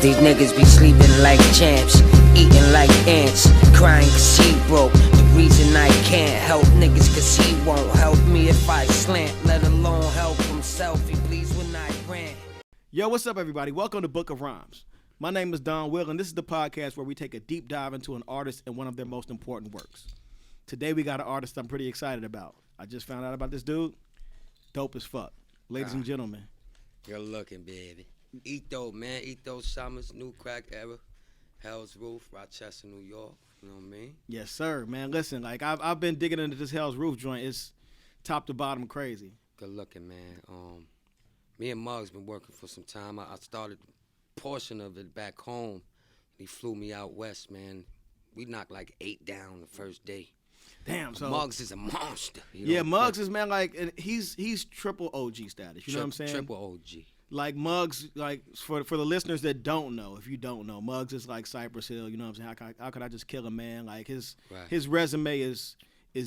These niggas be sleeping like champs, eating like ants, crying cause he broke. The reason I can't help niggas cause he won't help me if I slant, let alone help himself. He bleeds when I rant. Yo, what's up, everybody? Welcome to Book of Rhymes. My name is DonWill, and this is the podcast where we take a deep dive into an artist and one of their most important works. Today, we got an artist I'm pretty excited about. I just found out about this dude. Dope as fuck. Ladies and gentlemen. Good looking, baby. ETO, man. ETO Summers, New Crack Era, Hell's Roof, Rochester, New York. You know what I mean? Yes, sir, man. Listen, like I've been digging into this Hell's Roof joint. It's top to bottom crazy. Good looking, man. Me and Muggs been working for some time. I started a portion of it back home. He flew me out west, man. We knocked like 8 down the first day. Damn, so Muggs is a monster. Yeah, Muggs is, man, like, and he's triple OG status. You know what I'm saying? Triple OG. Like Muggs, like for the listeners that don't know, if you don't know, Muggs is like Cypress Hill. You know what I'm saying? How could I just kill a man? Like his resume is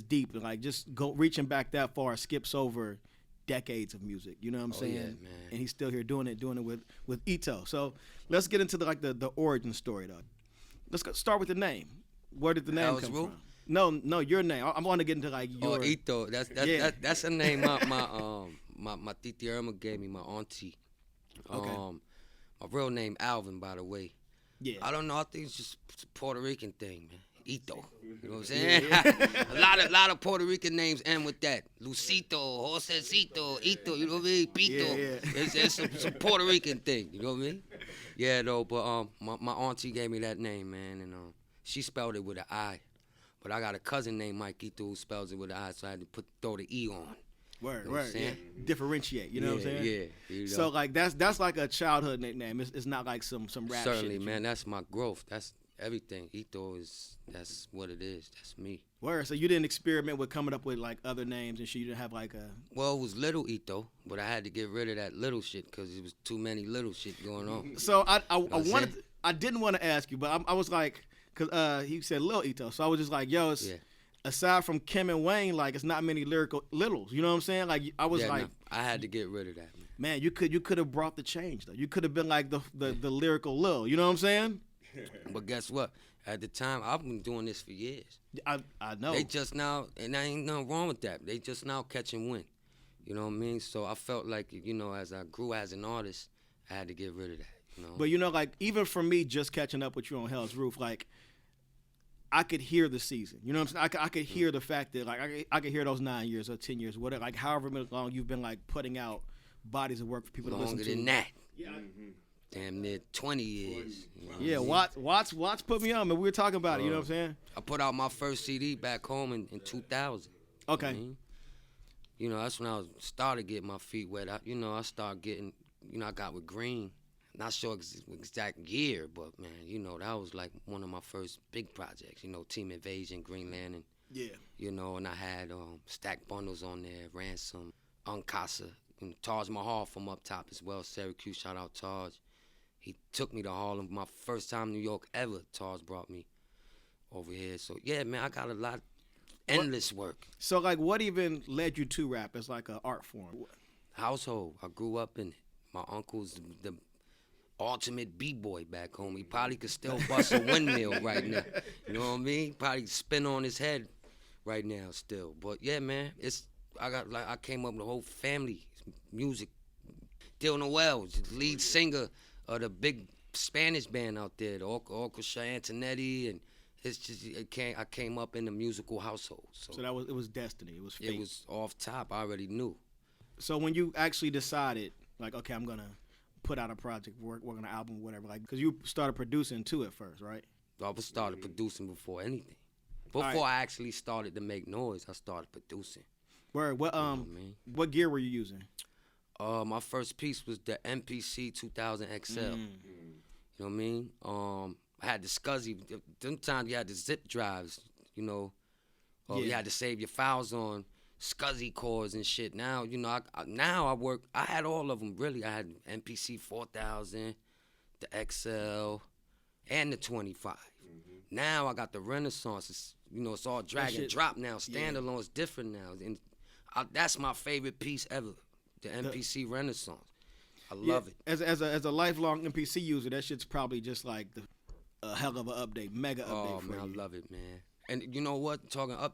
deep, and like just reaching back that far skips over decades of music. You know what I'm saying? Yeah, man. And he's still here doing it with ETO. So let's get into the origin story though. Let's start with the name. Where did the name Hell's come Roof? from? No, your name. I want to get into like your. Oh, ETO. That's a name my Titi Irma gave me, my auntie. Okay. My real name Alvin, by the way. Yeah. I don't know. I think it's just a Puerto Rican thing, man. ETO. You know what I'm saying? Yeah. a lot of Puerto Rican names end with that. Lucito, Josecito, Ito. You know what I mean? Pito. Yeah. It's some Puerto Rican thing. You know what I mean? Yeah, though. But my auntie gave me that name, man, and she spelled it with an I. But I got a cousin named Mike Ito who spells it with an I, so I had to throw the E on. Word, you know word, yeah. Differentiate, you know what I'm saying? Yeah, you know. So like that's like a childhood nickname. It's not like some rap Certainly, shit. man. That's my growth. That's everything. Ito that's what it is. That's me. Word. So you didn't experiment with coming up with like other names and shit. You didn't have like a. Well, it was Little Ito, but I had to get rid of that little shit because it was too many little shit going on. So I didn't want to ask you, but I was like, cause he said Lil Ito, so I was just like, yo, it's. Yeah. Aside from Kim and Wayne, like it's not many lyrical littles. You know what I'm saying? Like I was like, no, I had to get rid of that. Man, you could have brought the change though. You could have been like the lyrical Lil. You know what I'm saying? But guess what? At the time, I've been doing this for years. I know. They just now, and there ain't nothing wrong with that. They just now catching wind. You know what I mean? So I felt like, as I grew as an artist, I had to get rid of that. You know? But like even for me, just catching up with you on Hell's Roof, like. I could hear the season. You know what I'm saying? I could hear the fact that, like, I could hear those 9 years or 10 years, whatever, like, however long you've been, like, putting out bodies of work for people to listen to. Longer than that. Yeah. Damn near 20 years. You know yeah, Watts put me on, man. We were talking about it, you know what I'm saying? I put out my first CD back home in 2000. Okay. You know, that's when I started getting my feet wet. I started getting, I got with Green. Not sure exact year, but man, that was like one of my first big projects. Team Invasion, Greenland, and and I had Stack Bundles on there, Ransom, Uncasa, and Taj Mahal from up top as well. Syracuse, shout out Taj. He took me to Harlem. My first time in New York ever. Taj brought me over here. So yeah, man, I got a lot, endless work. So like, what even led you to rap as like an art form? Household. I grew up in it. My uncle's the ultimate B-boy back home. He probably could still bust a windmill right now. You know what I mean? Probably spin on his head right now still. But yeah, man, I came up with a whole family music. Dil Noel, lead singer of the big Spanish band out there, the Orchestra Antonetti, and it's just I came up in the musical household. So it was destiny. It was fate. It was off top. I already knew. So when you actually decided, like, okay, I'm gonna put out a project, work on an album, whatever, like, because you started producing too at first, right? I started producing before anything. Before I actually started to make noise, I started producing. Word. What gear were you using? My first piece was the MPC 2000 XL. You know what I mean? I had the SCSI. Sometimes you had the zip drives, you had to save your files on SCSI cords and shit. Now, I had all of them, really. I had MPC 4000, the XL, and the 25. Now I got the Renaissance. It's all drag and drop now. Standalone is different now. And that's my favorite piece ever, the MPC Renaissance. I love it. As a lifelong MPC user, that shit's probably just like a hell of an update, mega update for man, you. I love it, man. And you know what?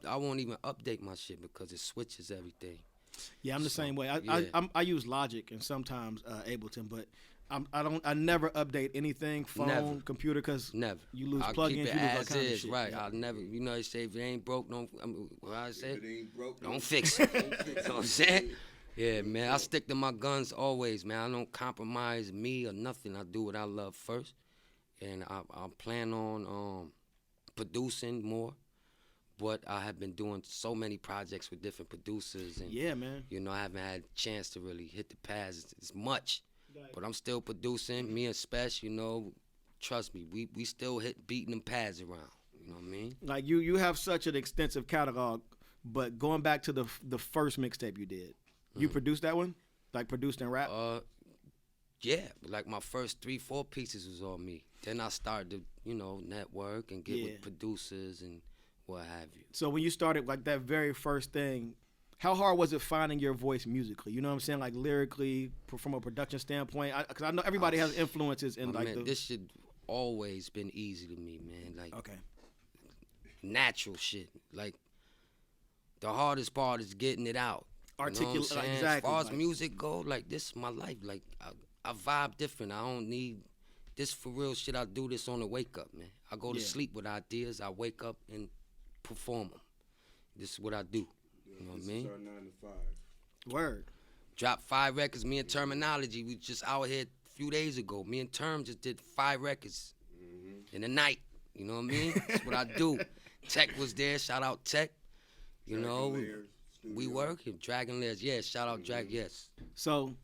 I won't even update my shit because it switches everything. Yeah, I'm the same way. I use Logic and sometimes Ableton, but I never update anything, phone, computer, because you lose plugins, you lose all kinds of shit. Right. Yeah. I'll never, they say if it ain't broke, what I say? If it ain't broke, don't fix it. You know what I'm saying? Yeah, man, I stick to my guns always, man. I don't compromise me or nothing. I do what I love first, and I plan on producing more. But I have been doing so many projects with different producers, and yeah, man. I haven't had a chance to really hit the pads as much. But I'm still producing. Me and Spesh, trust me, we still beating them pads around. You know what I mean? Like you have such an extensive catalog, but going back to the first mixtape you did, you produced that one, like produced and rap. Yeah, like my first 3-4 pieces was on me. Then I started to network and get with producers and what have you. So when you started like that very first thing, how hard was it finding your voice musically? You know what I'm saying? Like lyrically, from a production standpoint? Because I know everybody has influences in this shit always been easy to me, man. Like, okay. Natural shit. Like, the hardest part is getting it out. Articulate, exactly. As far as music go, like, this is my life. Like, I vibe different. I don't need this for real shit. I do this on the wake up, man. I go to sleep with ideas. I wake up and perform them. This is what I do. You know what I mean? This is our 9 to 5. Word. Dropped 5 records. Me and Terminology, we just out here a few days ago. Me and Term just did 5 records in the night. You know what I mean? That's what I do. Tech was there. Shout out Tech. We work. Dragon Layers. Yeah, shout out Drag. Yes. So,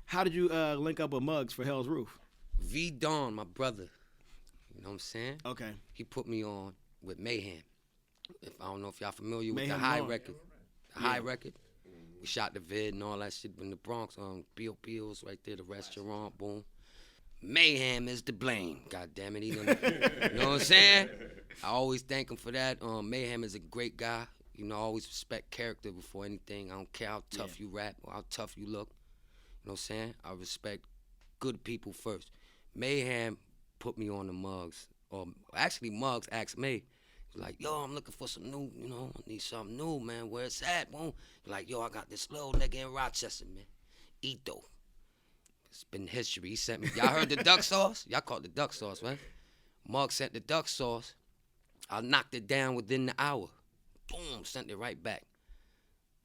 how did you link up with Muggs for Hell's Roof? V Dawn, my brother. You know what I'm saying? Okay. He put me on with Mayhem. I don't know if y'all familiar Mayhem with the High Law. record. The High record. We shot the vid and all that shit in the Bronx. B.O.P.O.'s right there, the restaurant, boom. Mayhem is to blame. God damn it, he done. You know what I'm saying? I always thank him for that. Mayhem is a great guy. I always respect character before anything. I don't care how tough you rap or how tough you look. You know what I'm saying? I respect good people first. Mayhem put me on the Muggs. Or actually, Muggs asked me. He's like, yo, I'm looking for some new, I need something new, man. Where it's at, boom. Like, yo, I got this little nigga in Rochester, man. ETO. It's been history. He sent me. Y'all heard the duck sauce? Y'all call it the duck sauce, right? Muggs sent the duck sauce. I knocked it down within the hour. Boom, sent it right back.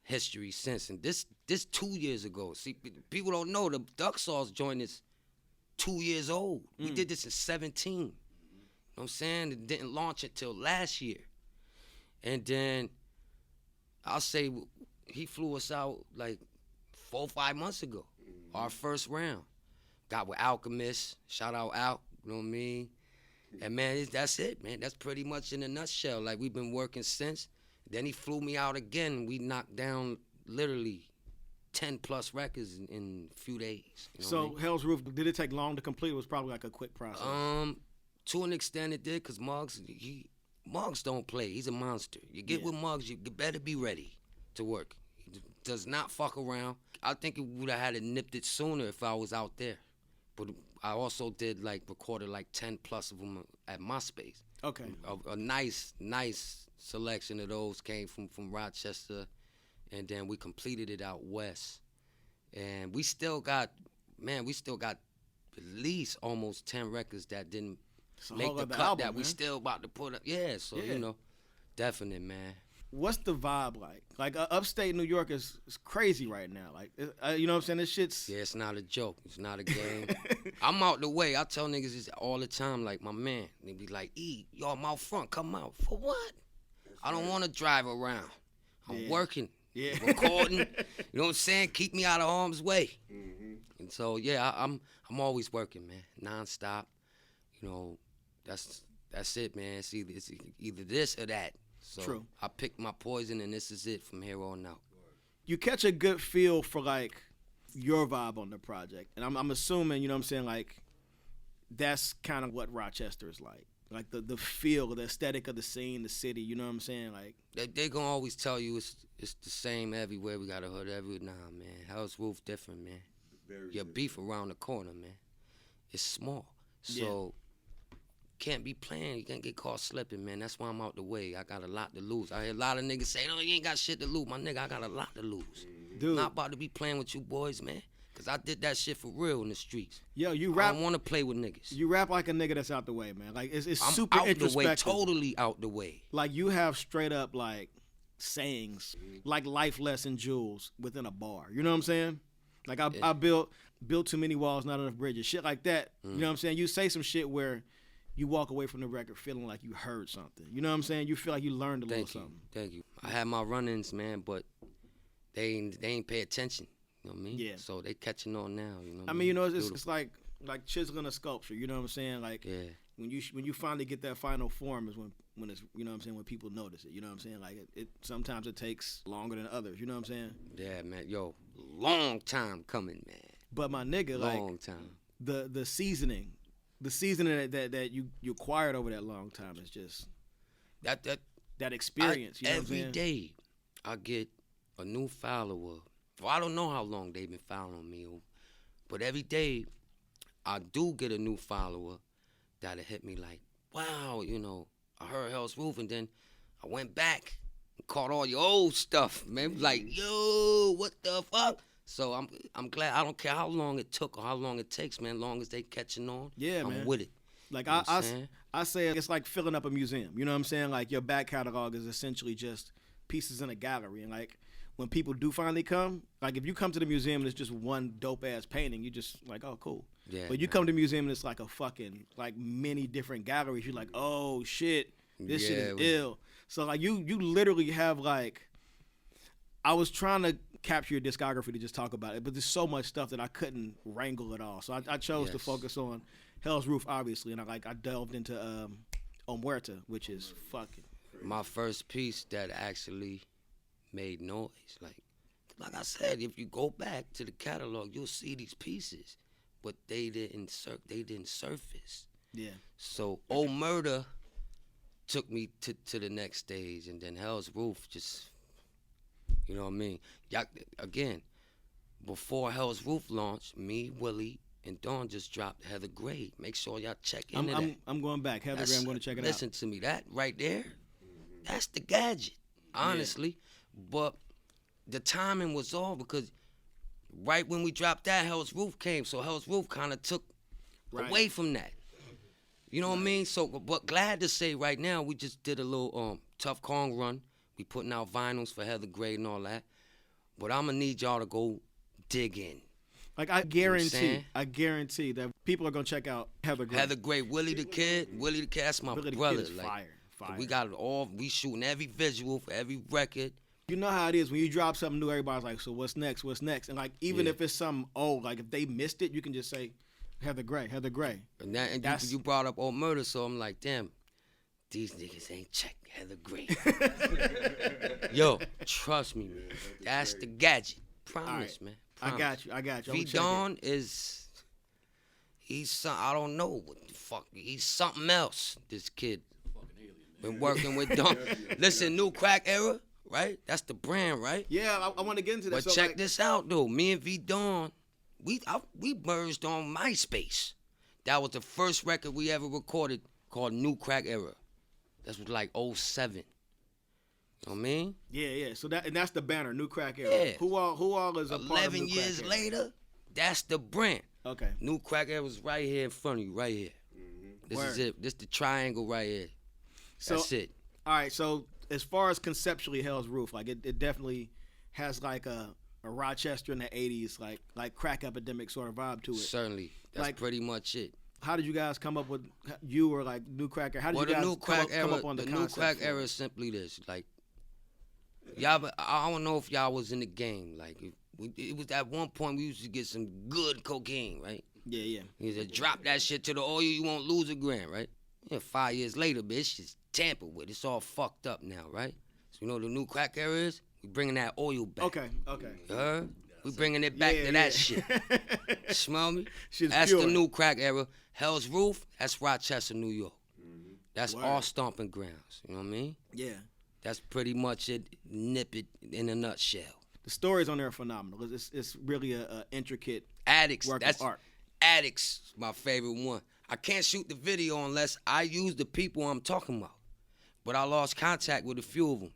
History since. And this 2 years ago. See, people don't know the duck sauce joint is 2 years old. We did this in 17. You know what I'm saying? It didn't launch until last year. And then I'll say he flew us out like 4 or 5 months ago. Our first round. Got with Alchemist. Shout out Al. You know what I mean? And man, that's it, man. That's pretty much in a nutshell. Like, we've been working since. Then he flew me out again. We knocked down literally 10 plus records in a few days. You know So what I mean? Hell's Roof, did it take long to complete? It was probably like a quick process. To an extent it did, because Muggs don't play. He's a monster. You get with Muggs, you better be ready to work. He does not fuck around. I think it would have had it nipped it sooner if I was out there. But I also recorded like 10 plus of them at MySpace. Okay. A nice selection of those came from Rochester, and then we completed it out west. And we still got at least almost 10 records that didn't make the cut album, that we man. still about to put up. Yeah, so, definite, man. What's the vibe like? Like, upstate New York is crazy right now. Like, you know what I'm saying? This shit's... Yeah, it's not a joke. It's not a game. I'm out the way. I tell niggas this all the time, like, my man. They be like, yo, I'm out front. Come out. For what? I don't want to drive around. I'm working. Yeah. Recording. You know what I'm saying? Keep me out of harm's way. And so, I'm always working, man. Nonstop. That's it, man. It's either this or that. So True. I picked my poison, and this is it from here on out. You catch a good feel for, like, your vibe on the project. And I'm assuming, you know what I'm saying, like, that's kind of what Rochester is like. Like, the feel, the aesthetic of the scene, the city, you know what I'm saying? Like, they gonna always tell you it's the same everywhere. We got a hood everywhere. Nah, man. Hell's Roof different, man. your beef around the corner, man. It's small. So can't be playing. You can't get caught slipping, man. That's why I'm out the way. I got a lot to lose. I hear a lot of niggas say, "Oh, you ain't got shit to lose." My nigga, I got a lot to lose. Dude. Not about to be playing with you boys, man. Cause I did that shit for real in the streets. Yo, you rap. I don't want to play with niggas. You rap like a nigga that's out the way, man. Like it's I'm super out the way, introspective. totally out the way. Like you have straight up like sayings, like life lesson jewels within a bar. You know what I'm saying? Like I built too many walls, not enough bridges. Shit like that. You know what I'm saying? You say some shit where you walk away from the record feeling like you heard something. You know what I'm saying? You feel like you learned a little something. Thank you. I had my run-ins, man, but they ain't pay attention. You know what I mean? Yeah. So they catching on now. You know. I mean, you know, it's like chiseling a sculpture. You know what I'm saying? Like Yeah. when you finally get that final form is when it's, you know what I'm saying, when people notice it. You know what I'm saying? Like it sometimes it takes longer than others. You know what I'm saying? Yeah, man. Yo, long time coming, man. But my nigga, Long time. the seasoning that you acquired over that long time is just that experience. You know what I'm every saying? day I get a new follower. Well, I don't know how long they've been following me, but every day I do get a new follower that'll hit me like, wow, you know, I heard Hell's Roof, and then I went back and caught all your old stuff, man. Like, yo, what the fuck? So I'm glad. I don't care how long it took or how long it takes, man. As long as they catching on, Yeah, man. I'm with it. Like You know what I'm saying? I say it's like filling up a museum. You know what I'm saying? Like your back catalog is essentially just pieces in a gallery. And like when people do finally come, like if you come to the museum and it's just one dope ass painting, you just like, oh cool. Yeah, But you come to the museum and it's like a fucking like many different galleries. You're like, oh shit, this shit is ill. So like you literally have like, I was trying to capture your discography to just talk about it, but there's so much stuff that I couldn't wrangle it all. So I chose to focus on Hell's Roof, obviously, and I delved into Omuerta, which is fucking my first piece that actually made noise. Like I said, if you go back to the catalog, you'll see these pieces, but they didn't surface. Yeah. So Old Murder took me to the next stage, and then Hell's Roof just, you know what I mean? Y'all, again, before Hell's Roof launched, me, Willie, and Dawn just dropped Heather Gray. Make sure y'all check into that. I'm going back. Heather Gray, I'm going to check it out. Listen to me. That right there, that's the gadget, honestly. But the timing was all because right when we dropped that, Hell's Roof came. So Hell's Roof kind of took away from that. You know what I mean? So, but glad to say right now, we just did a little Tough Kong run. We putting out vinyls for Heather Gray and all that. But I'm going to need y'all to go dig in. Like I guarantee that people are gonna check out Heather Gray. Heather Gray, Willie the Kid, that's my Willie brother. The Kid is like, fire. We got it all. We shooting every visual for every record. You know how it is when you drop something new. Everybody's like, "So what's next? What's next?" And like, even if it's something old, like if they missed it, you can just say, "Heather Gray." And you brought up Old Murder, so I'm like, damn, these niggas ain't checked Heather Gray. Yo, trust me, man. That's the gadget. Promise, man. Promise. I got you. V-Don he's I don't know what the fuck. He's something else, this kid. Been working with Don. Listen, New Crack Era, right? That's the brand, right? Yeah, I want to get into that. But check this out, though. Me and V-Don, we merged on MySpace. That was the first record we ever recorded called New Crack Era. That was like 07. You know what I mean? Yeah. So that's the banner, New Crack Era. Yeah. Who all is a part of New 11 Crack years Era? later, that's the brand. Okay. New Crack Era was right here in front of you, right here. This is it. This the triangle right here. That's it. All right. So as far as conceptually, Hell's Roof, like it definitely has like a Rochester in the '80s, like crack epidemic sort of vibe to it. Certainly, that's like, pretty much it. How did you guys come up with you or like New Crack Era? How did you guys come up on the concept? The New Crack Era is simply this, like. Y'all, I don't know if y'all was in the game. Like, it was at one point we used to get some good cocaine, right? Yeah. You just drop that shit to the oil, you won't lose a gram, right? Yeah, 5 years later, bitch, it's tampered with. It's all fucked up now, right? So you know what the New Crack Era is? We bringing that oil back. Okay. You heard? We bringing it back to that shit. Smell me? That's pure. the New Crack Era. Hell's Roof, that's Rochester, New York. That's Word. all stomping grounds. You know what I mean? Yeah. That's pretty much it. Nip it in a nutshell. the stories on there are phenomenal. It's really a intricate Addicts. work That's of art. Addicts, my favorite one. I can't shoot the video unless I use the people I'm talking about. But I lost contact with a few of them.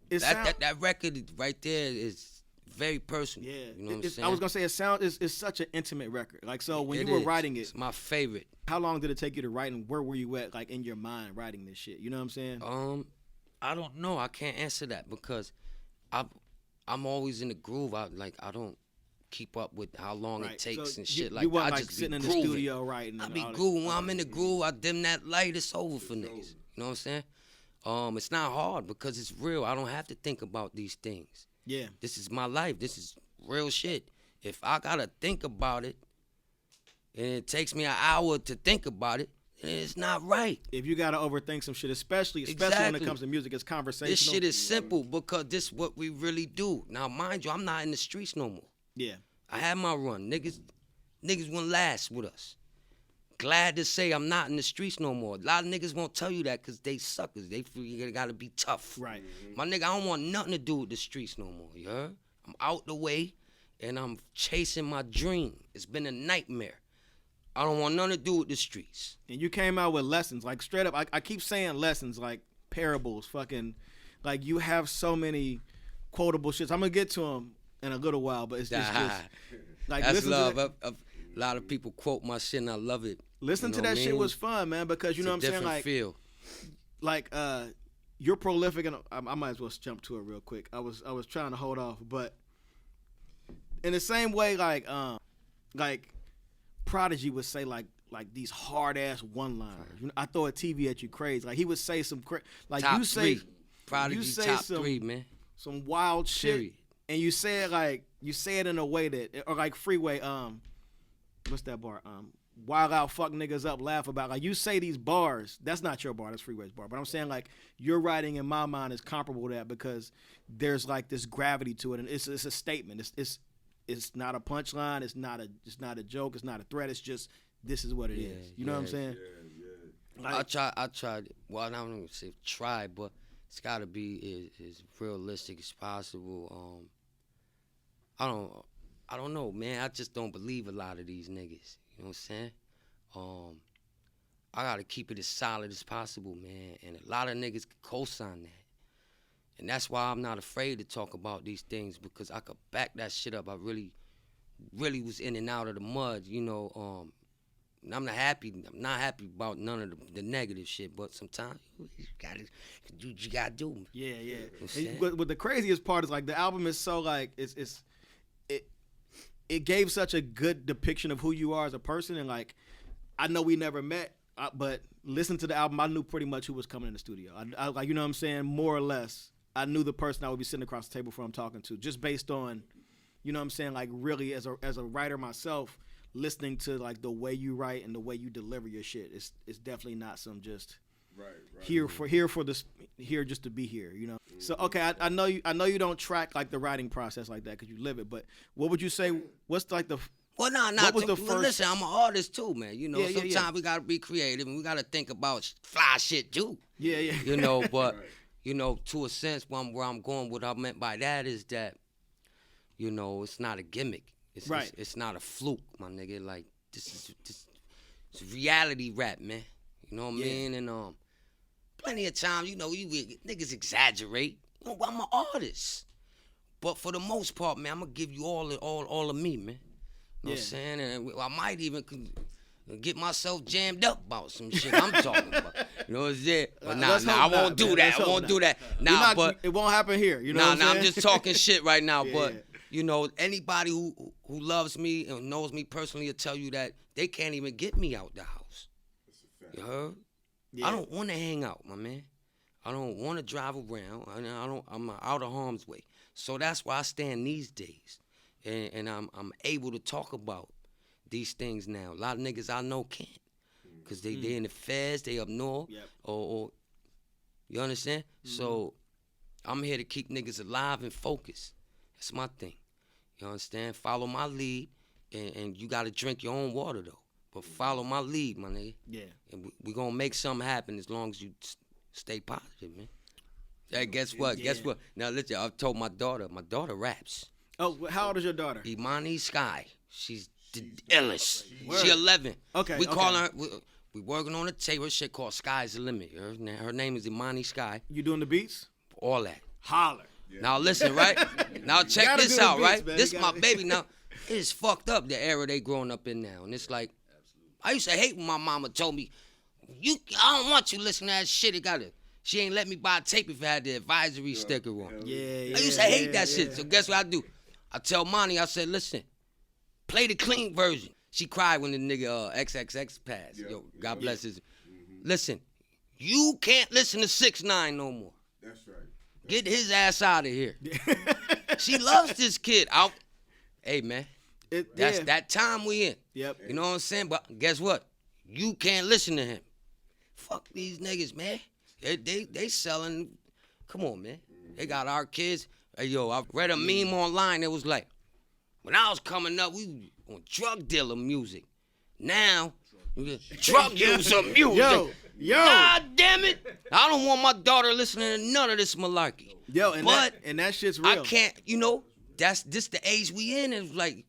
That record right there is very personal. Yeah, you know what I'm saying? I was gonna say it's such an intimate record. Like, so when you were writing it, it's my favorite. How long did it take you to write, and where were you at, like in your mind, writing this shit? You know what I'm saying? I don't know. I can't answer that because I'm always in the groove. I don't keep up with how long it takes and shit. You weren't I like just sitting in the grooving. studio writing. I be grooving. When I'm in the groove, I dim that light. It's over for niggas. You know what I'm saying? It's not hard because it's real. I don't have to think about these things. Yeah. This is my life. This is real shit. If I gotta think about it, and it takes me an hour to think about it, it's not right. If you gotta overthink some shit, especially when it comes to music, it's conversational. This shit is simple because this is what we really do. Now, mind you, I'm not in the streets no more. Yeah. I had my run. Niggas wouldn't last with us. Glad to say I'm not in the streets no more. A lot of niggas won't tell you that because they suckers. They gotta be tough. Right. My nigga, I don't want nothing to do with the streets no more, you heard? I'm out the way and I'm chasing my dream. It's been a nightmare. I don't want nothing to do with the streets. And you came out with lessons, like straight up. I keep saying lessons, like parables, fucking, like you have so many quotable shits. I'm gonna get to them in a little while, but it's just like that's love. A lot of people quote my shit and I love it. Listen to that shit was fun, man, because you know what I'm saying, like, feel. Like you're prolific, and I might as well jump to it real quick. I was trying to hold off, but in the same way, like Prodigy would say like these hard ass one-liners. You know, I throw a TV at you crazy. Like he would say some like top you say three. Prodigy you say top some, 3, man. Some wild shit, Period. and you say it in a way that, or like Freeway. What's that bar? Wild out, fuck niggas up, laugh about. Like you say these bars. That's not your bar. That's Freeway's bar. But I'm saying like your writing in my mind is comparable to that because there's like this gravity to it, and it's a statement. It's not a punchline. It's not a joke. It's not a threat. It's just this is what it is. You know what I'm saying? Yeah. Like, I tried. Well, I don't even say try, but it's got to be as realistic as possible. I don't know, man. I just don't believe a lot of these niggas. You know what I'm saying? I gotta keep it as solid as possible, man. And a lot of niggas co-sign that. And that's why I'm not afraid to talk about these things because I could back that shit up. I really was in and out of the mud, you know. I'm not happy about none of the negative shit, but sometimes you gotta do what you gotta do. Yeah. You know But the craziest part is like the album is so like it gave such a good depiction of who you are as a person, and like I know we never met, but listen to the album, I knew pretty much who was coming in the studio. I like, you know what I'm saying, more or less. I knew the person I would be sitting across the table from I'm talking to, just based on, you know what I'm saying, like really as a writer myself, listening to like the way you write and the way you deliver your shit. It's definitely not some just here just to be here, you know. So okay, I know you don't track like the writing process like that because you live it, but what would you say? What's like the Well, what was the first? Listen, I'm an artist too, man. You know, sometimes we gotta be creative and we gotta think about fly shit too. Yeah. You know, but you know, to a sense, where I'm going, what I meant by that is that, you know, it's not a gimmick. It's not a fluke, my nigga. Like this is reality rap, man. You know what I mean? And plenty of times, you know, niggas exaggerate. You know, I'm an artist, but for the most part, man, I'm gonna give you all of me, man. You know what I'm saying? And I might even get myself jammed up about some shit I'm talking about. You know what I'm saying? But I won't do that. I won't do that. But it won't happen here. You know what I'm saying? I'm just talking shit right now. But you know, anybody who loves me and knows me personally will tell you that they can't even get me out the house. You heard? Yeah. I don't want to hang out, my man. I don't want to drive around. I'm out of harm's way. So that's why I stand these days. And I'm able to talk about these things now. A lot of niggas I know can't, cause they in the feds, they up north, or you understand? So I'm here to keep niggas alive and focused. That's my thing. You understand? Follow my lead, and you gotta drink your own water though. But follow my lead, my nigga. Yeah. And we gonna make something happen as long as you stay positive, man. Hey, guess what? Guess what? Now listen, I've told my daughter raps. Oh, how old is your daughter? Imani Sky. She's the illest. She 11. Okay. We call her. We working on a tape. Shit called Sky's the Limit. Her name is Imani Sky. You doing the beats? All that. Holler. Yeah. Now listen, right? Now check this out, right? Man. This my baby. Now it's fucked up the era they growing up in now, and it's like I used to hate when my mama told me, I don't want you listening to that shit. She ain't let me buy a tape if it had the advisory sticker on. Yeah. I used to hate that shit. So guess what I do? I tell Monty, I said, listen, play the clean version. She cried when the nigga XXX passed. Yo, God bless his. Listen, you can't listen to 6ix9ine no more. That's right. Get his ass out of here. She loves this kid. Hey, man, that's that time we in. Yep. You know what I'm saying? But guess what? You can't listen to him. Fuck these niggas, man. They selling. Come on, man. They got our kids. Hey, yo, I read a meme online. It was like, when I was coming up, we on drug dealer music. Now, drug user music. Yo. God damn it. I don't want my daughter listening to none of this malarkey. Yo, and that shit's real. I can't, that's this the age we in. It's like,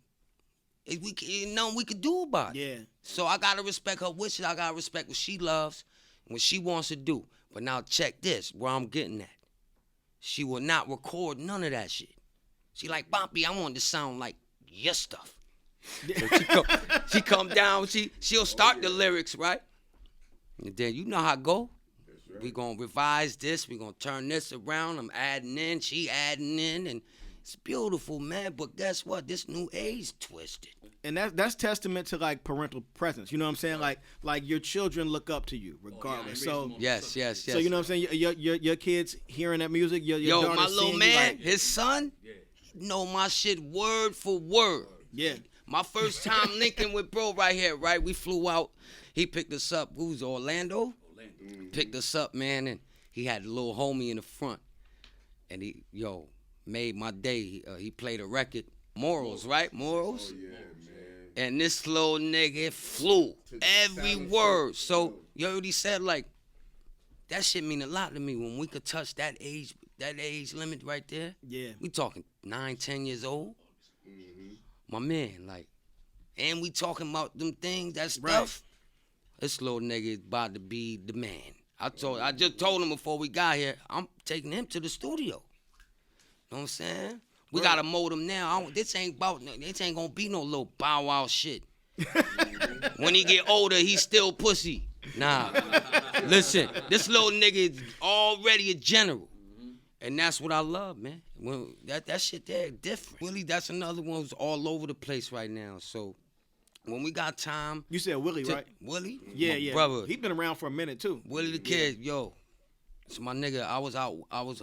nothing we could do about it. Yeah. So I got to respect her wishes. I got to respect what she loves and what she wants to do. But now check this, where I'm getting at. She will not record none of that shit. She like, Boppy, I want to sound like your stuff. So she come down, she'll start the lyrics, right? And then you know how it go. Right. We gonna revise this, we gonna turn this around, I'm adding in, she adding in, and it's beautiful, man. But guess what? This new age twisted. And that's testament to like parental presence. You know what I'm saying? Like your children look up to you regardless. So yes. So you know what I'm saying? Your kids hearing that music. Your Yo, my little man, like, his son, know my shit word for word. Yeah. My first time linking with bro right here, right? We flew out. He picked us up. Who's Orlando? Picked us up, man, and he had a little homie in the front, and he made my day. He played a record, Morals, right? Morals. Oh, yeah, man. And this little nigga flew every word. So you already said, like, that shit mean a lot to me when we could touch that age limit right there. Yeah. We talking 9, 10 years old. My man, like, and we talking about them things, that stuff. Right. This little nigga is about to be the man. I just told him before we got here, I'm taking him to the studio. Know what I'm saying? We gotta mold him now. This ain't gonna be no little bow wow shit. When he get older, he's still pussy. Nah. Listen, this little nigga is already a general. And that's what I love, man. When that shit there different. Willie, that's another one who's all over the place right now. So when we got time. You said Willie, right? Willie? Yeah. Brother. He been around for a minute too. Willie the Kid, yo. So my nigga, I was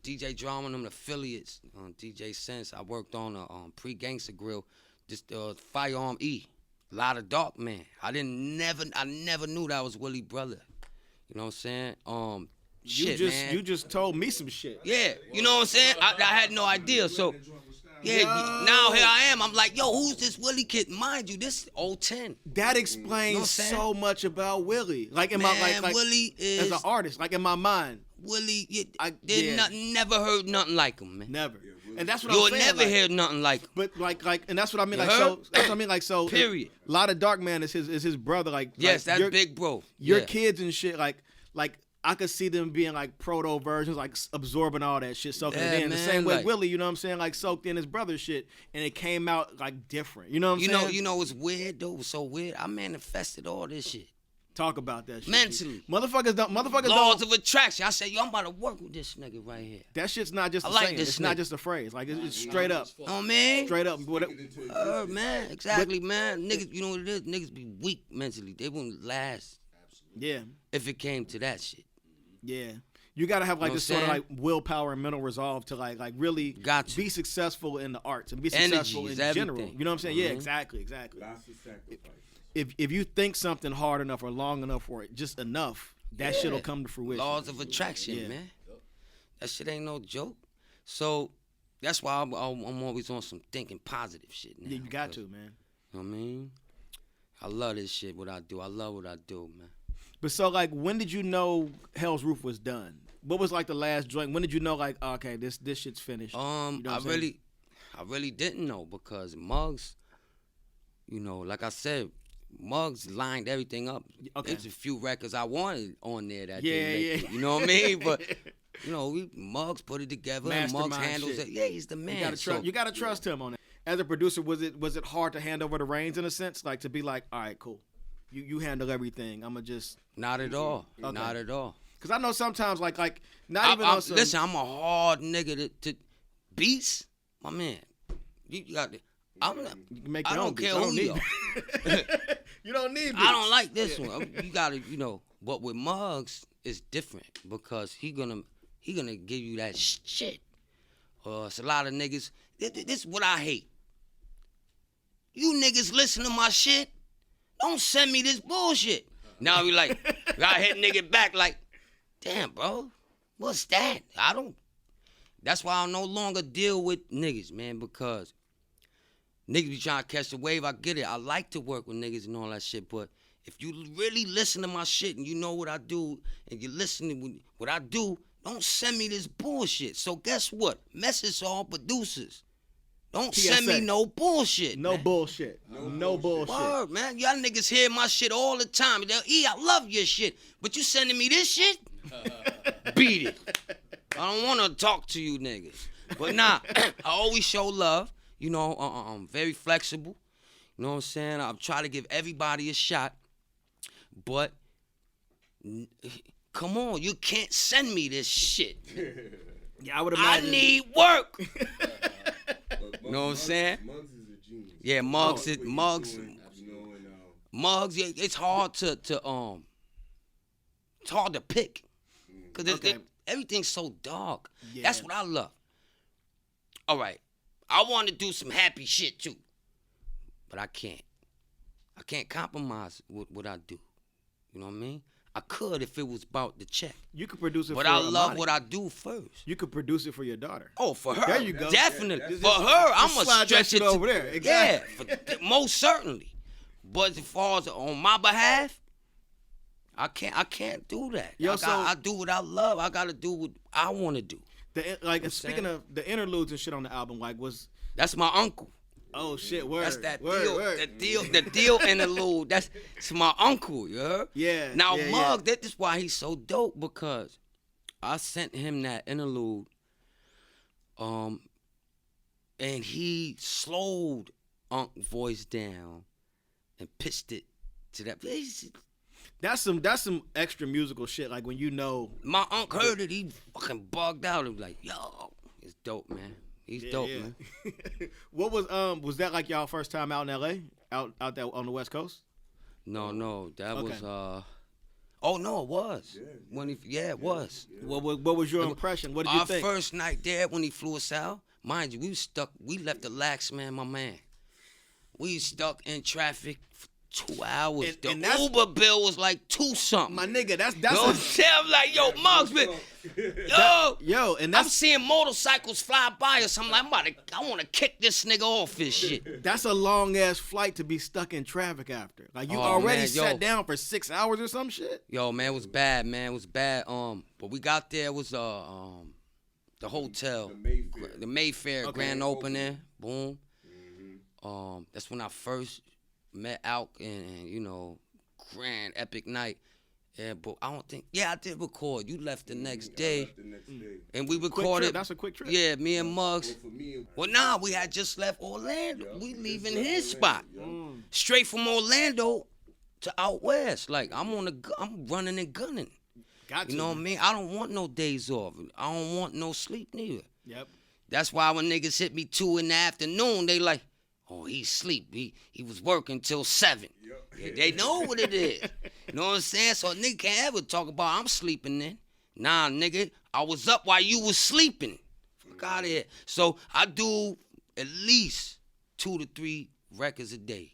DJ Drama and them affiliates on DJ Sense. I worked on a pre-gangster grill, just Firearm E. A lot of dark man. I never knew that was Willie brother. You know what I'm saying? You just told me some shit. Yeah, you know what I'm saying? I had no idea. So, yeah, now here I am. I'm like, yo, who's this Willie kid? Mind you, this 010. That explains so much about Willie. Like in my like Willie is as an artist, like in my mind. Willie, never heard nothing like him, man. Never. And that's what You'll I'm saying. You'll never hear nothing like him. But and that's what I mean. You Like heard? that's what I mean. Like so. Period. A lot of Dark Man is his brother. Like yes, like that's big bro. Your kids and shit. Like I could see them being like proto versions, like absorbing all that shit, soaking it in. The same way Willie, you know what I'm saying, like soaked in his brother's shit, and it came out like different. You know what I'm saying? You know what's weird though? What's so weird? I manifested all this shit. Talk about that shit. Mentally. Motherfuckers don't. Laws of attraction. I said, yo, I'm about to work with this nigga right here. That shit's not just a saying. It's not just a phrase. Like it's straight up. Oh man. Straight up. Man, exactly, man. Niggas, you know what it is? Niggas be weak mentally. They wouldn't last. Yeah. If it came to that shit. Yeah. You gotta have like this sort of like willpower and mental resolve to like really be successful in the arts and be successful in general. You know what I'm saying? Yeah, exactly. Lots of sacrifices. If you think something hard enough or long enough or just enough, that shit'll come to fruition. Laws of attraction, man. That shit ain't no joke. So that's why I'm always on some thinking positive shit now. Yeah, you got to, man. You know what I mean? I love this shit, what I do. I love what I do, man. But so, like, when did you know Hell's Roof was done? What was like the last joint? When did you know like okay, this shit's finished? You know what I really didn't know because Muggs, you know, like I said, Muggs lined everything up. Okay. There's a few records I wanted on there that Yeah, didn't make it. You know what I mean? But you know, Muggs put it together. And Muggs Mastermind handles shit. it. Yeah, he's the man. You gotta trust him on it. As a producer, was it hard to hand over the reins in a sense, like to be like, all right, cool, you handle everything. I'ma just Not at all. Okay. Not at all. Because I know sometimes like not even on some. Listen, I'm a hard nigga to beats. My man, you got it. You can make I your own don't care beats. who you are. You don't need beats. I don't like this one. You gotta, you know. But with Muggs, it's different because he gonna give you that shit. It's a lot of niggas. This is what I hate. You niggas listen to my shit. Don't send me this bullshit. Now we like, I hit nigga back like, damn, bro, what's that? That's why I no longer deal with niggas, man, because niggas be trying to catch the wave. I get it. I like to work with niggas and all that shit, but if you really listen to my shit and you know what I do and you listen to what I do, don't send me this bullshit. So guess what? Message all producers. Don't send me no bullshit. No man. bullshit. No bullshit. Word, man. Y'all niggas hear my shit all the time. I love your shit, but you sending me this shit? Beat it. I don't want to talk to you niggas. But nah, I always show love. You know, I'm very flexible. You know what I'm saying? I try to give everybody a shot. But come on, you can't send me this shit. Yeah, I would imagine. I need work. You know what I'm saying? Muggs is a genius. Yeah, Muggs. Muggs. Yeah, it's hard to it's hard to pick because everything's so dark. Yeah. That's what I love. All right, I want to do some happy shit too, but I can't. I can't compromise with what I do. You know what I mean? I could if it was about the check. You could produce it but for I love Amani. what I do first. You could produce it for your daughter. Oh, for her. There you go. Definitely. Yeah, for her, I'm going to slide that stretch shit it over there. Exactly. Yeah, most certainly. But as far as on my behalf, I can't do that. Yo, I do what I love. I got to do what I want to do. Speaking of the interludes and shit on the album, That's my uncle. Oh shit, word. That's that word, deal. word. The deal interlude. That's my uncle, you heard? Yeah. Now, yeah, Muggs, that is why he's so dope because I sent him that interlude, and he slowed Unc's voice down and pitched it to that. That's some extra musical shit. Like when you know My uncle heard it, he fucking bugged out. He was like, yo, it's dope, man. He's dope, man. What was that like y'all first time out in LA? Out there on the West Coast? No, that Okay. was oh no, it was. It was. What was your impression? What did you think? Our first night there when he flew us out, mind you, we left the lax, man, my man. We stuck in traffic for 2 hours. And the Uber bill was like $2-something. My nigga, that's I'm like, yo, Muggs, man. and I'm seeing motorcycles fly by or something. I want to kick this nigga off his shit. That's a long ass flight to be stuck in traffic after. Like you already sat down for 6 hours or some shit. Yo, man, it was bad, man. It was bad. But we got there. It was the hotel, the Mayfair grand opening. Boom. That's when I first met Alk and you know, grand epic night. Yeah, but I don't think. Yeah, I did record. You left the next day, and we recorded. That's a quick trip. Yeah, me and Muggs. Well, nah, we had just left Orlando. We leaving his spot, straight from Orlando to out west. Like I'm running and gunning. Got You know what I mean? I don't want no days off. I don't want no sleep neither. Yep. That's why when niggas hit me 2 in the afternoon, they like, oh, he sleep. He was working till 7. Yeah, they know what it is. You know what I'm saying? So a nigga can't ever talk about I'm sleeping then. Nah, nigga, I was up while you was sleeping. Fuck out of here. So I do at least 2 to 3 records a day.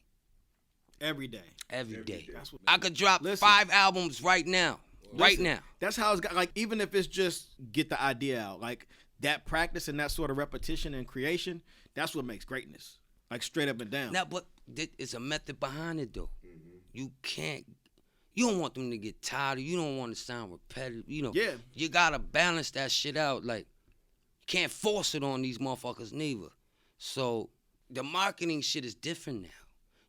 Every day. Every day. That's what, I could drop 5 albums right now. Now. That's how it's got. Like even if it's just get the idea out, like that practice and that sort of repetition and creation, that's what makes greatness. Like straight up and down. Now, but it's a method behind it though. You can't You don't want them to get tired. You don't want to sound repetitive. You know, Yeah. you gotta balance that shit out. Like, you can't force it on these motherfuckers neither. So the marketing shit is different now.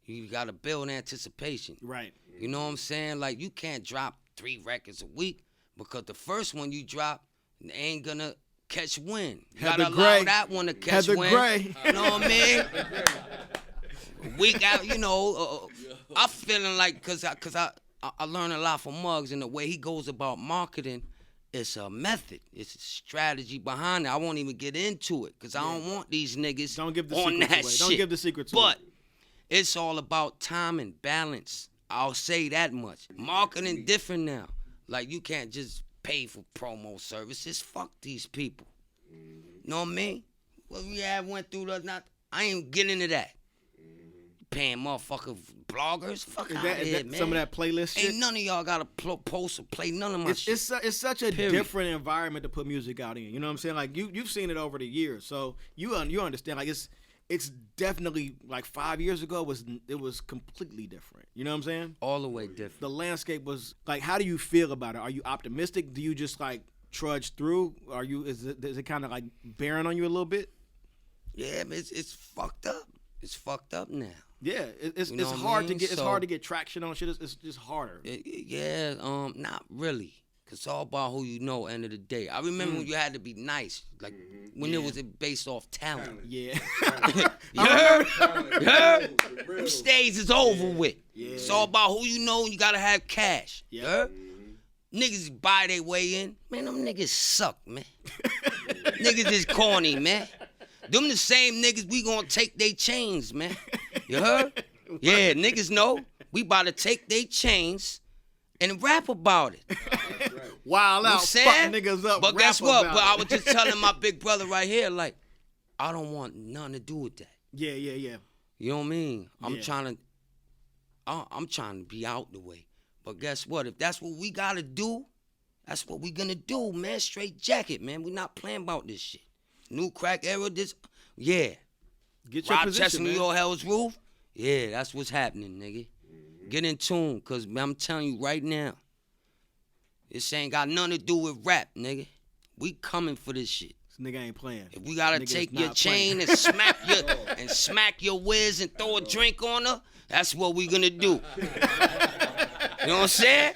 You gotta build anticipation. Right. You know what I'm saying? Like, you can't drop 3 records a week because the first one you drop ain't gonna catch wind. You gotta allow that one to catch wind. Gray. You know what I mean? Week out, you know, I'm feeling like, cause I learned a lot from Muggs, and the way he goes about marketing, it's a method. It's a strategy behind it. I won't even get into it, cause I don't want these niggas Don't give the on secrets that away. shit. Don't give the secrets away. But it's all about time and balance. I'll say that much. Marketing different now. Like, you can't just pay for promo services. Fuck these people. Know what I mean? What we went through I ain't getting into that. Paying motherfucker bloggers. Fuck out Is here, that man. some of that playlist shit? Ain't none of y'all got to post or play none of my shit. It's such a Period. different environment to put music out in. You know what I'm saying? Like, you've seen it over the years, so you understand. Like, it's definitely, like, 5 years ago it was completely different. You know what I'm saying? All the way different. The landscape was like, how do you feel about it? Are you optimistic? Do you just like trudge through? Is it kind of like bearing on you a little bit? Yeah, man, it's fucked up. It's fucked up now. Yeah, it's You know what I hard to mean? get. It's So- hard to get traction on shit. It's just harder. Yeah, not really. Cause it's all about who you know. End of the day, I remember when you had to be nice, like when it was based off talent. Yeah. You heard? You heard? Them days is over with. Yeah. It's all about who you know, and you gotta have cash. Yeah. You heard? Niggas buy their way in. Man, them niggas suck, man. Niggas is corny, man. Them the same niggas we gonna take they chains, man. You heard? Yeah, niggas know. We about to take they chains and rap about it. Wild You out, saying? fuck niggas up. But rap guess what? about But it. I was just telling my big brother right here, like, I don't want nothing to do with that. Yeah. You know what I mean? I'm Yeah. trying to be out the way. But guess what? If that's what we gotta do, that's what we gonna do, man. Straight jacket, man. We not playing about this shit. New crack era, yeah. Get your Rochester, position, New man. York, Hell's Roof. Yeah, that's what's happening, nigga. Get in tune, cause I'm telling you right now, this ain't got nothing to do with rap, nigga. We coming for this shit. This nigga ain't playing. If we gotta Nigga is take your not chain playing. and smack your whiz and throw a drink on her, that's what we gonna do. You know what I'm saying?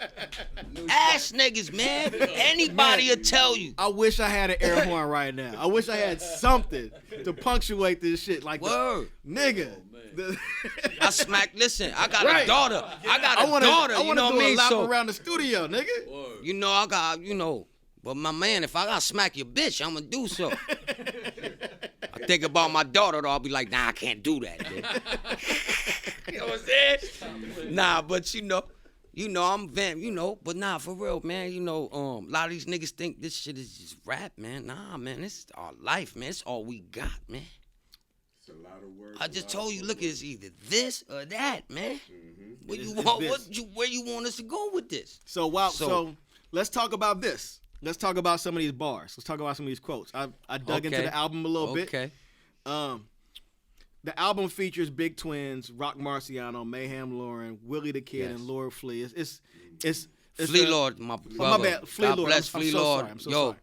Ask niggas, man. Anybody will tell you. I wish I had an air horn right now. I wish I had something to punctuate this shit. Like, Word. nigga. I smack. Listen, I got Right. a daughter. I got a daughter. I You want know to what do I a mean? lap So, around the studio, nigga. you know, I got, but my man, if I gotta smack your bitch, I'm gonna do so. I think about my daughter, though. I'll be like, nah, I can't do that, dude. You know what I'm saying? Nah, but I'm but nah, for real, man. A lot of these niggas think this shit is just rap, man. Nah, man, it's our life, man. It's all we got, man. It's a lot of work. I just told you, look, it's either this or that, man. Where you It's want? this. Where you want us to go with this? So let's talk about this. Let's talk about some of these bars. Let's talk about some of these quotes. I dug into the album a little bit. Okay. The album features Big Twins, Rock Marciano, Mayhem Lauren, Willie the Kid, Yes. and Lord Flea. It's Flea a- Lord, my Oh, brother. my bad. Flea God Lord. bless I'm Flea so Lord. sorry. I'm so Yo, sorry.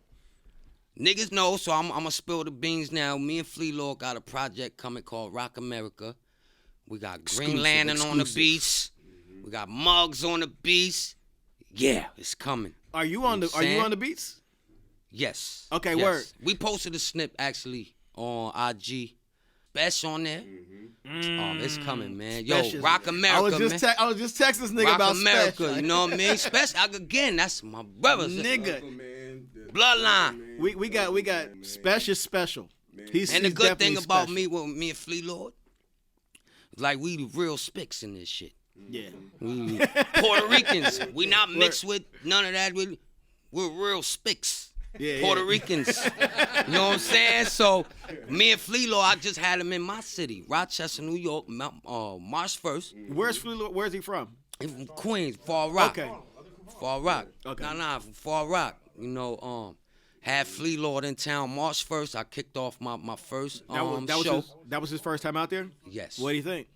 niggas know, so I'm gonna spill the beans now. Me and Flea Lord got a project coming called Rock America. We got Green Lantern on the beats. We got Muggs on the beats. Yeah, it's coming. Are you on the beats? Yes. Okay, yes. word. We posted a snip actually on IG. Best on there. Oh, it's coming, man. Yo, Special. Rock America, I was man. just texting this nigga Rock about America, Special. you know what I mean? Special, again, that's my brother. Nigga. Bloodline. We got special. He's And the he's good thing definitely about special. me and Flea Lord, like we the real spicks in this shit. Yeah. We Puerto Ricans. We not mixed with none of that. We're real spicks. Yeah, Puerto yeah. Ricans. You know what I'm saying? So me and Flea Lord, I just had him in my city, Rochester, New York, March 1st. Where's Flea Lord? Where's he from? He's from Queens, Far Rock. Okay. Far Rock. Okay. Nah, from Far Rock. Had Flea Lord in town March 1st. I kicked off my first show. That was his first time out there? Yes. What do you think?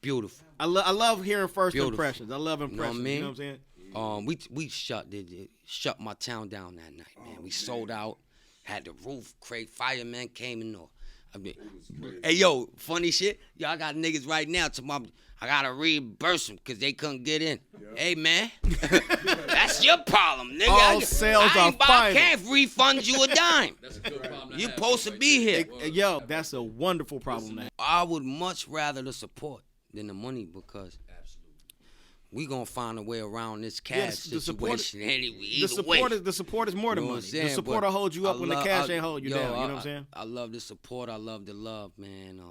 Beautiful. I love hearing first Beautiful. impressions. I love impressions. You You know know what I what I'm saying? We shut my town down that night, man. We sold out, had the roof crate, firemen came and all. I mean, hey yo, funny shit. Yo, I got niggas right now I gotta reimburse them because they couldn't get in. Yeah. Hey man, that's your problem, nigga. All sales are I can't refund you a dime. That's a good problem. You supposed to be here. Yo, that's a wonderful problem to have. I would much rather the support than the money because we gonna find a way around this cash situation anyway. The support is more than money. The support will hold you up when the cash ain't hold you down. You know what I'm saying? I love the support. I love the love, man.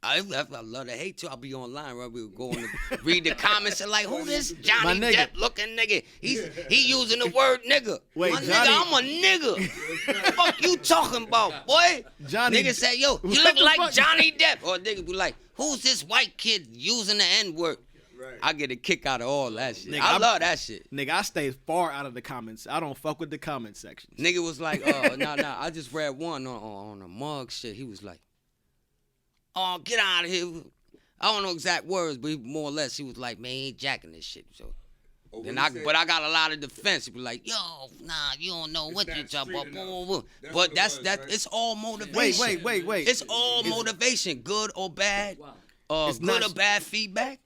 I love the hate too. I'll be online, right? We'll go to read the comments and like, who this Johnny Depp looking nigga? He using the word nigga. Wait, my Johnny, nigga, I'm a nigga. Fuck you talking about, boy? Johnny, nigga say, yo, you look like Johnny Depp. Or nigga be like, who's this white kid using the N-word? Right. I get a kick out of all that shit. Nigga, I love that shit. Nigga, I stay far out of the comments. I don't fuck with the comment section. Nigga was like, nah. I just read one on a mug shit. He was like, oh, get out of here. I don't know exact words, but more or less, he was like, man, he ain't jacking this shit. So, but I got a lot of defense. He be like, yo, nah, you don't know what you're talking about. But it's all motivation. Wait. It's all motivation, good or bad. Good or bad feedback.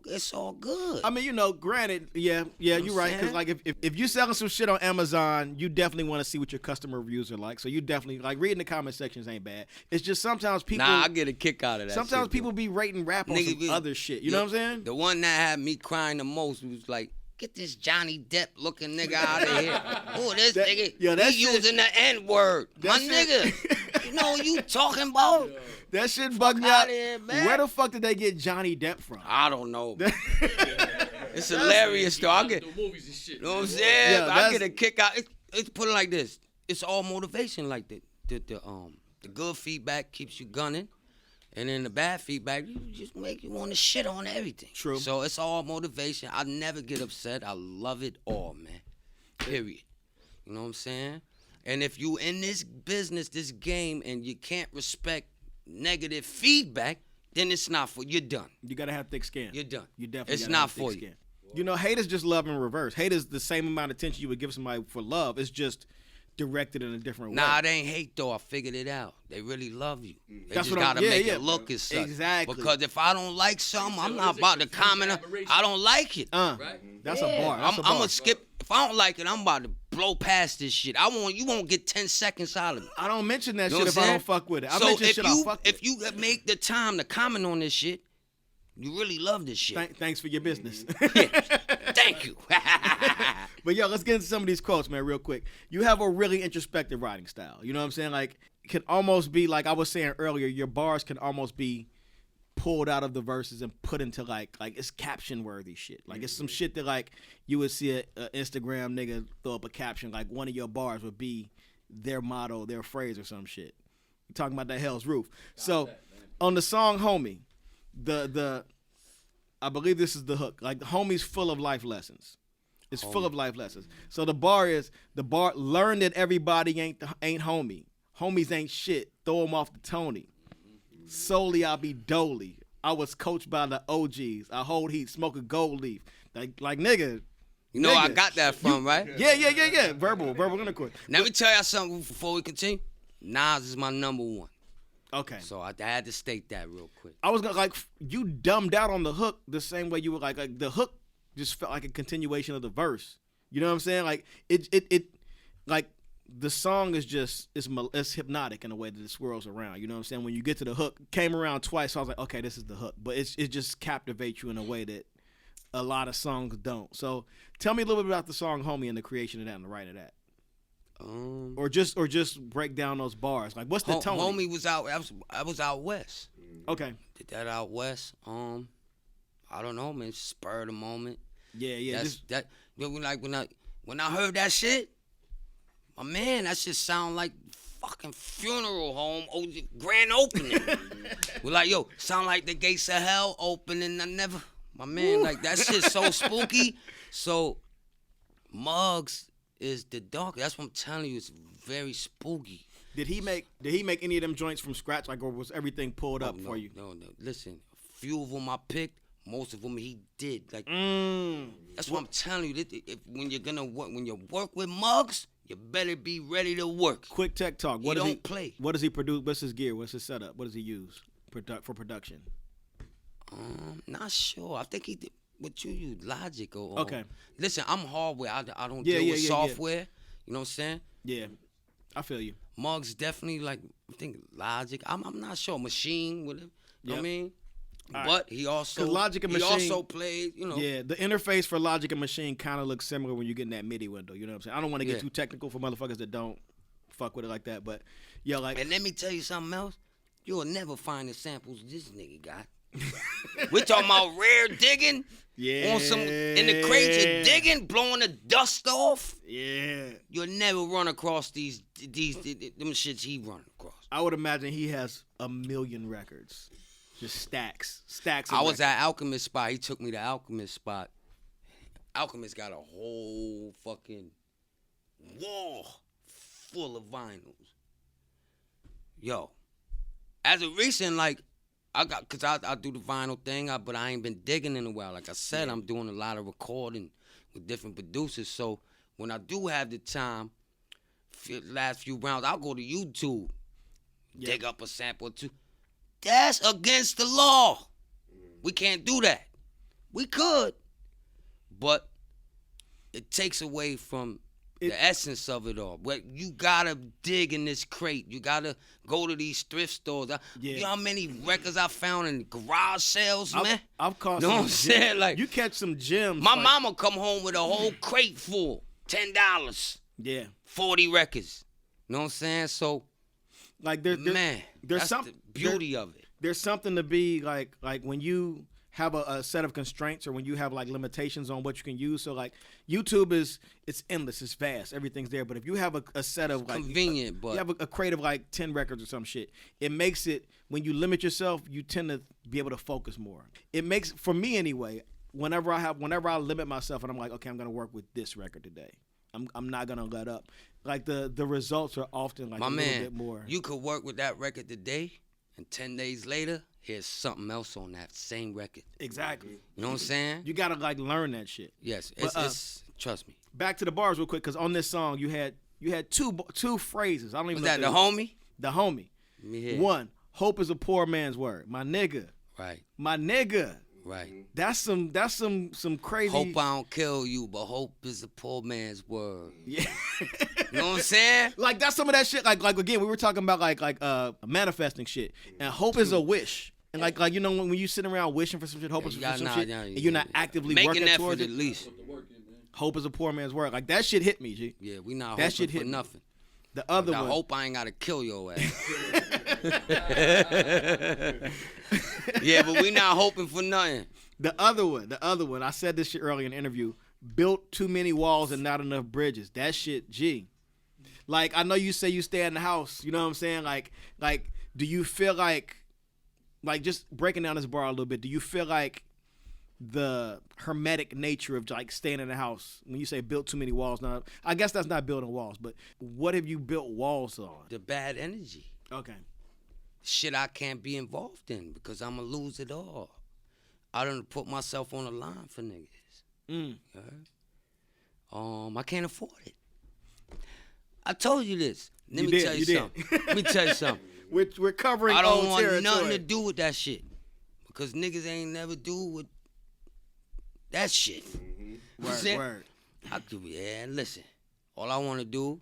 It's all good. I mean, you know, granted, yeah, you're right. Because like, if you selling some shit on Amazon, you definitely want to see what your customer reviews are like. So you definitely like reading the comment sections ain't bad. It's just sometimes people. Nah, I get a kick out of that. Sometimes people be rating rap on some other shit. You know what I'm saying? The one that had me crying the most was like, get this Johnny Depp looking nigga out of here. Oh, this nigga, he using the N-word. My nigga, you know what you talking about? That shit bugged me out. Where the fuck did they get Johnny Depp from? I don't know. It's hilarious though. You know what I'm saying? Yeah, I get a kick out. It's put it like this. It's all motivation. Like the good feedback keeps you gunning, and then the bad feedback just make you want to shit on everything. True. So it's all motivation. I never get upset. I love it all, man. Period. You know what I'm saying? And if you in this business, this game, and you can't respect negative feedback, then it's not for you. You're done. You gotta have thick skin. You're done. You definitely. It's not for you. You know, hate is just love in reverse. Hate is the same amount of attention you would give somebody for love. It's just directed in a different way. Nah, it ain't hate though. I figured it out. They really love you. They That's just gotta make it look as such. Exactly. Because if I don't like something, I'm not about to comment. I don't like it. That's a bar. I'm gonna skip. If I don't like it, I'm about to blow past this shit. You won't get 10 seconds out of it. I don't mention that shit if I don't fuck with it. I mention shit I fuck with. If you make the time to comment on this shit, you really love this shit. Thanks for your business. Thank you. But yo, let's get into some of these quotes, man, real quick. You have a really introspective writing style. You know what I'm saying? Like, it can almost be like I was saying earlier. Your bars can almost be pulled out of the verses and put into like it's caption worthy shit. Like it's some shit that like you would see a Instagram nigga throw up a caption like one of your bars would be their motto, their phrase or some shit. You talking about that Hell's Roof. So on the song Homie, the I believe this is the hook. Like the homie's full of life lessons. It's full of life lessons. So the bar learn that everybody ain't homie. Homies ain't shit. Throw them off the Tony. Solely I'll be dolly. I was coached by the OGs. I hold heat, smoke a gold leaf. Like nigga. You know where I got that from, right? Yeah. Verbal intercourse. Let me tell y'all something before we continue. Nas is my number one. Okay. So I had to state that real quick. I was gonna you dumbed out on the hook the same way you were like the hook just felt like a continuation of the verse. You know what I'm saying? Like it like the song is just it's hypnotic in a way that it swirls around. You know what I'm saying? When you get to the hook, came around twice, so I was like, okay, this is the hook. But it just captivates you in a way that a lot of songs don't. So tell me a little bit about the song Homie and the creation of that and the writing of that. Or just break down those bars. Like what's the tone? Homie was out. I was out west. Okay. Did that out west. I don't know, man. Spur of the moment. Yeah. When I heard that shit, my man, that shit sound like fucking funeral home grand opening. We're like, yo, sound like the gates of hell opening. My man, like that shit's so spooky. So, Muggs is the dark. That's what I'm telling you. It's very spooky. Did he make any of them joints from scratch? Like, or was everything pulled up for you? No. Listen, few of them I picked, most of them he did. Like that's what I'm telling you. When you're gonna work, when you work with Muggs, you better be ready to work. Quick tech talk. He don't play. What does he produce? What's his gear? What's his setup? What does he use for production? Not sure. I think he did. What you use, Logic or okay. Listen, I'm hardware. I don't deal with software. Yeah. You know what I'm saying? Yeah, I feel you. Muggs definitely like I think Logic. I'm not sure. Machine with him. You know what I mean? All but right. he also Logic and Machine, he also played, you know. Yeah, the interface for Logic and Machine kind of looks similar when you get in that MIDI window. You know what I'm saying? I don't want to get too technical for motherfuckers that don't fuck with it like that, but yeah, like. And let me tell you something else. You'll never find the samples this nigga got. We're talking about rare digging. Yeah. On some in the crates, you're digging, blowing the dust off. Yeah. You'll never run across them shits he run across. I would imagine he has 1 million records. Just stacks. I was at Alchemist spot. He took me to Alchemist spot. Alchemist got a whole fucking wall full of vinyls. Yo, as of recent, like, cause I do the vinyl thing, but I ain't been digging in a while. Like I said, I'm doing a lot of recording with different producers. So when I do have the time, last few rounds, I'll go to YouTube, dig up a sample or two. That's against the law. We can't do that. We could, but it takes away from the essence of it all. But you gotta dig in this crate. You gotta go to these thrift stores. You know how many records I found in garage sales, man? I've caught you know what I'm saying? Like, you catch some gems. My mama come home with a whole crate full, $10. Yeah. 40 records. You know what I'm saying? So, like, that's the beauty of it. There's something to be like when you have a set of constraints or when you have like limitations on what you can use. So like YouTube it's endless, it's vast, everything's there. But if you have a set of like convenient, but you have a crate of like 10 records or some shit, it makes it, when you limit yourself, you tend to be able to focus more. It makes, for me anyway, whenever I limit myself and I'm like, okay, I'm gonna work with this record today. I'm not gonna let up. Like the results are often like little bit more. You could work with that record today, and 10 days later, here's something else on that same record. Exactly. You know what I'm saying? You gotta like learn that shit. Yes, it's trust me. Back to the bars real quick, because on this song you had two phrases. I don't even know. Was that the homie? The homie. Yeah. One, hope is a poor man's word. My nigga. Right. My nigga. Right. That's some crazy. Hope I don't kill you, but hope is a poor man's word. Yeah. You know what I'm saying? Like that's some of that shit. Like again, we were talking about like manifesting shit, and hope is a wish. And like you know when you sit around wishing for some shit, hoping for some shit, and you're not actively working towards it. At least. Hope is a poor man's word. Like that shit hit me, G. Yeah, we not that hoping for nothing. The other one. I hope I ain't gotta kill your ass. Yeah, but we not hoping for nothing. The other one. I said this shit earlier in the interview. Built too many walls and not enough bridges. That shit, G. Like I know you say you stay in the house. You know what I'm saying? Like, do you feel like just breaking down this bar a little bit? Do you feel like the hermetic nature of like staying in the house, when you say built too many walls? Now, I guess that's not building walls, but what have you built walls on? The bad energy. Okay. Shit I can't be involved in because I'ma lose it all. I done put myself on the line for niggas. I can't afford it. I told you this. Let me tell you something. We're covering I don't old want territory. nothing to do with that shit because niggas ain't never do with that shit. Word. Listen. All I want to do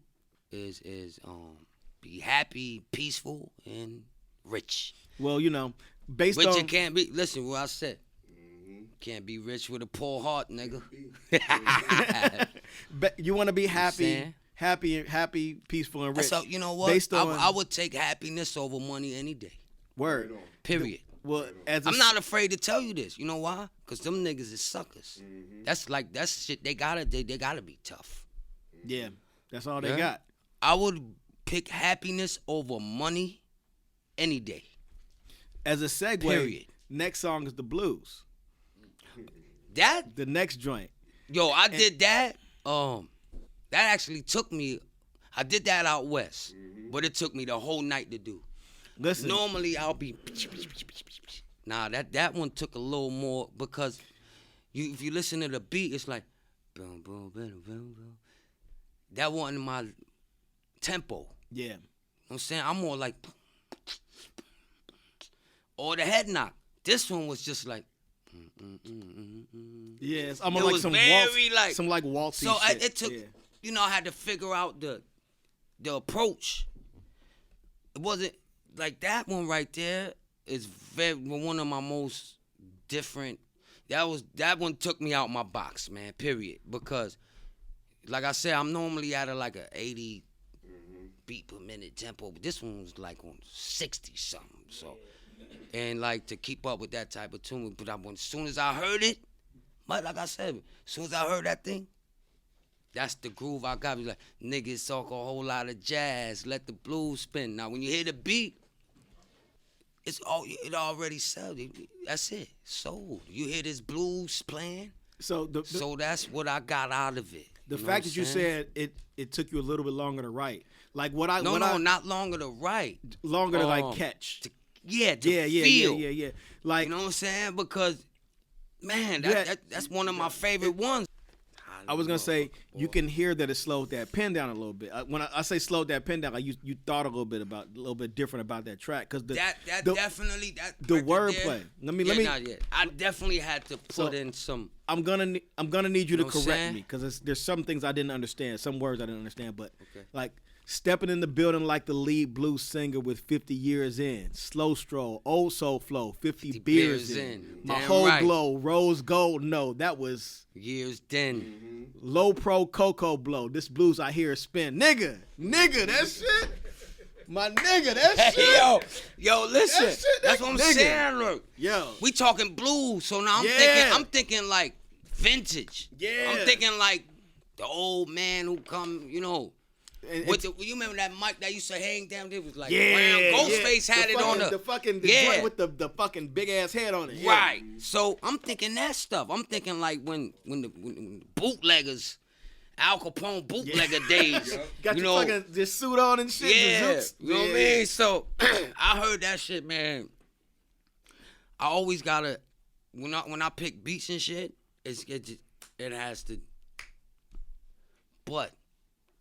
is be happy, peaceful, and rich. Well, you know, based rich on and can't be. Listen, what I said. Can't be rich with a poor heart, nigga. You want to be happy, peaceful, and rich. So you know what? I would take happiness over money any day. Word. Period. Well, I'm not afraid to tell you this. You know why? Because them niggas is suckers. That's shit. They gotta be tough. Yeah, that's all they got. I would pick happiness over money any day. As a segue, period. Next song is the blues. The next joint. Yo, I did that. That actually took me. I did that out west, but it took me the whole night to do. Listen. Normally I'll be Nah, that one took a little more because if you listen to the beat, it's like boom, boom, boom, boom, boom. That wasn't my tempo. Yeah. You know what I'm saying? I'm more like or the head knock. This one was just like yeah, it's almost like some waltz, some like waltzy so shit. It took, you know, I had to figure out the approach. It wasn't like that one right there is one of my most different. That one took me out my box, man. Period. Because, like I said, I'm normally at like a 80 beat per minute tempo, but this one was like on 60 something. So. And like to keep up with that type of tune, but as soon as I heard it, like I said, as soon as I heard that thing, that's the groove I got. Like niggas talk a whole lot of jazz, let the blues spin. Now when you hear the beat, it already sold. That's it, sold. You hear this blues playing, so that's what I got out of it. The fact that you said it took you a little bit longer to write, like not longer to write, longer to like catch. Yeah, feel. Yeah. Like, you know what I'm saying? Because, man, that's one of my favorite ones. I was gonna say you can hear that it slowed that pen down a little bit. When I say slowed that pen down, like you thought a little bit different about that track because the wordplay. Let me. I definitely had to put in some. I'm gonna need you to correct me because there's some things I didn't understand, some words I didn't understand, but like. Stepping in the building like the lead blues singer with 50 years in. Slow stroll, old soul flow, 50 beers in. My whole glow, rose gold, no, that was... Years then. Low pro cocoa blow, this blues I hear spin. Nigga, that shit. My nigga, that shit. Yo, listen, that's what I'm saying, look. Yo. We talking blues, so now I'm thinking like vintage. Yeah. I'm thinking like the old man who come, you know... you remember that mic that used to hang down? It was like round. Ghostface had it on the joint with the fucking big ass head on it. Right. So I'm thinking that stuff. I'm thinking like when the bootleggers, Al Capone bootlegger days. Got your fucking this suit on and shit. Yeah. You know what I mean? So I heard that shit, man. I always gotta when I pick beats and shit, it has to. But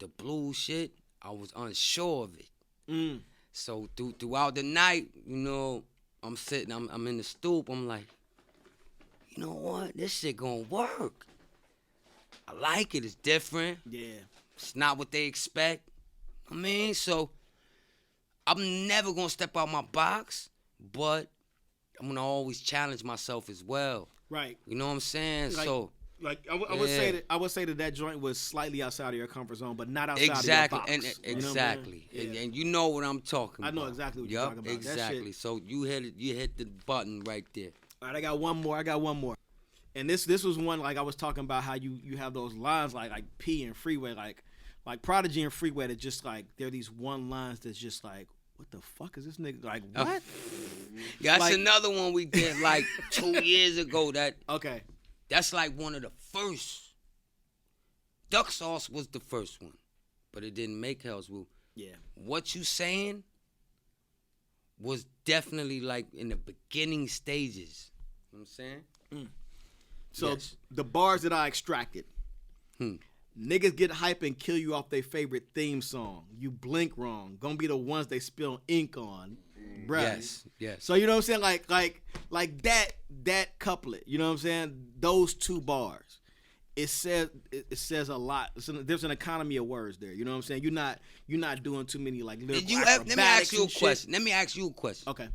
the blues shit, I was unsure of it. So throughout the night, you know, I'm sitting, I'm in the stoop, I'm like, you know what? This shit gonna work. I like it, it's different. Yeah. It's not what they expect. I mean, so I'm never gonna step out my box, but I'm gonna always challenge myself as well. Right. You know what I'm saying? I would say that joint was slightly outside of your comfort zone, but not outside of your box. Exactly. And you know what I'm talking about. I know exactly what you're talking about. Exactly. So you hit the button right there. All right, I got one more. And this was one like I was talking about how you have those lines like P and Freeway, like Prodigy and Freeway that just like they're these one lines that's just like, what the fuck is this nigga like? What? Yeah, that's another one we did like 2 years ago. That's like one of the first. Duck Sauce was the first one, but it didn't make Hell's Woo. Yeah. What you saying was definitely like in the beginning stages. You know what I'm saying? So the bars that I extracted. Niggas get hype and kill you off their favorite theme song. You blink wrong. Gonna be the ones they spill ink on. Bruh. Yes. So you know what I'm saying? Like that couplet, you know what I'm saying? Those two bars. It says a lot. There's an economy of words there. You know what I'm saying? You're not doing too many like lyrical Let me ask you a question. Okay.